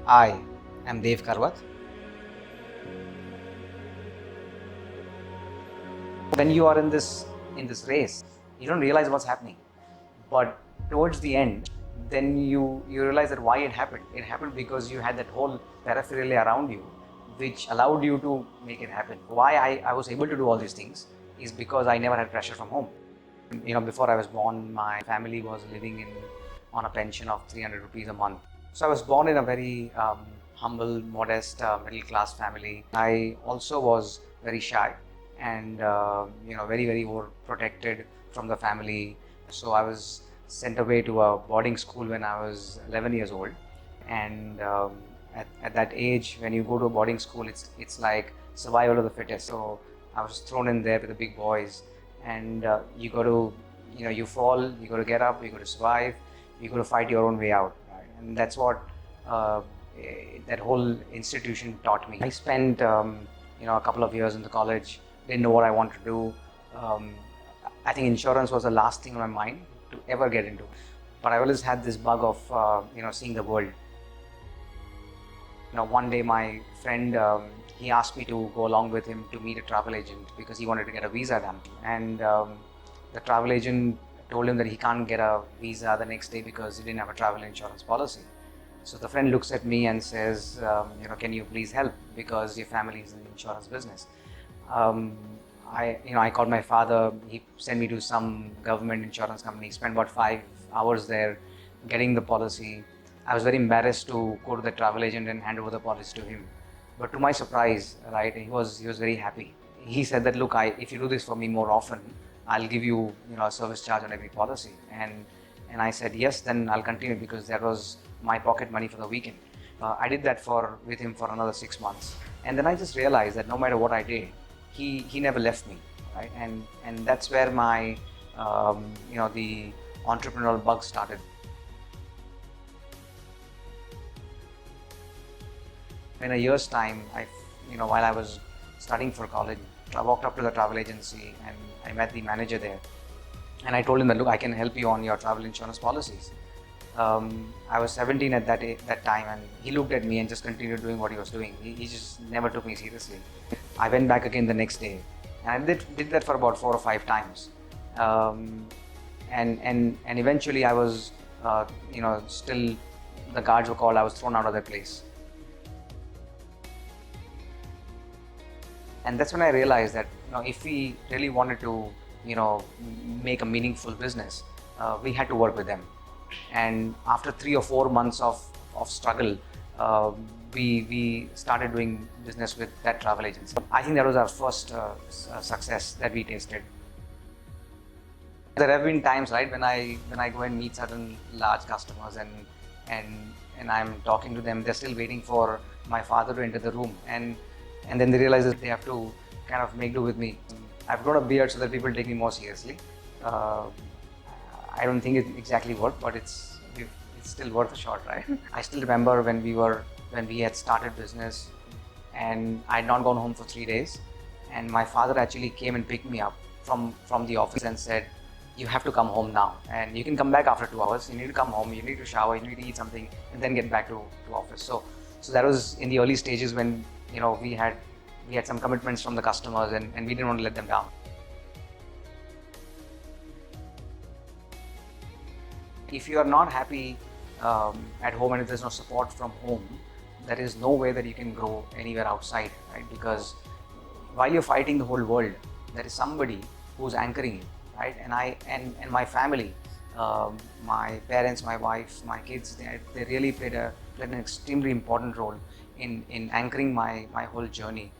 I am Dev Karvat. When you are in this race, you don't realize what's happening. But towards the end, then you realize that why it happened. It happened because you had that whole paraphernalia around you, which allowed you to make it happen. Why I was able to do all these things is because I never had pressure from home. Before I was born, my family was living on a pension of 300 rupees a month. So I was born in a very humble, modest, middle class family. I also was very shy and very, very overprotected from the family. So I was sent away to a boarding school when I was 11 years old. And at that age, when you go to a boarding school, it's like survival of the fittest. So I was thrown in there with the big boys, and you got to, you fall, you got to get up, you got to survive, you got to fight your own way out, right? And that's what that whole institution taught me. I spent a couple of years in the college, didn't know what I wanted to do. I think insurance was the last thing on my mind to ever get into, but I always had this bug of seeing the world. One day my friend, he asked me to go along with him to meet a travel agent because he wanted to get a visa done. And the travel agent told him that he can't get a visa the next day because he didn't have a travel insurance policy. So the friend looks at me and says, can you please help because your family is in the insurance business. I called my father. He sent me to some government insurance company. Spent about 5 hours there getting the policy. I was very embarrassed to go to the travel agent and hand over the policy to him. But to my surprise, right, he was very happy. He said that, look, if you do this for me more often, I'll give you, a service charge on every policy. And I said, yes, then I'll continue because that was my pocket money for the weekend. I did that with him for another 6 months. And then I just realized that no matter what I did, he never left me, right? And that's where my, the entrepreneurial bug started. In a year's time, while I was studying for college, I walked up to the travel agency and I met the manager there. And I told him that, look, I can help you on your travel insurance policies. I was 17 at that time, and he looked at me and just continued doing what he was doing. He just never took me seriously. I went back again the next day, and I did that for about 4 or 5 times. And eventually I was, still the guards were called. I was thrown out of that place. And that's when I realized that if we really wanted to make a meaningful business, we had to work with them. And after 3 or 4 months of struggle, we started doing business with that travel agency. I think that was our first success that we tasted. There have been times, right, when I go and meet certain large customers and I'm talking to them, they're still waiting for my father to enter the room, and then they realize that they have to kind of make do with me. I've grown a beard so that people take me more seriously. I don't think it exactly worked, but it's still worth a shot, right? I still remember when we had started business, and I had not gone home for 3 days, and my father actually came and picked me up from the office and said, you have to come home now, and you can come back after 2 hours. You need to come home, you need to shower, you need to eat something, and then get back to office. So that was in the early stages when we had some commitments from the customers, and we didn't want to let them down. If you are not happy at home, and if there's no support from home, there is no way that you can grow anywhere outside, right? Because while you're fighting the whole world, there is somebody who's anchoring you, right? And my family, my parents, my wife, my kids, they really played an extremely important role in anchoring my whole journey.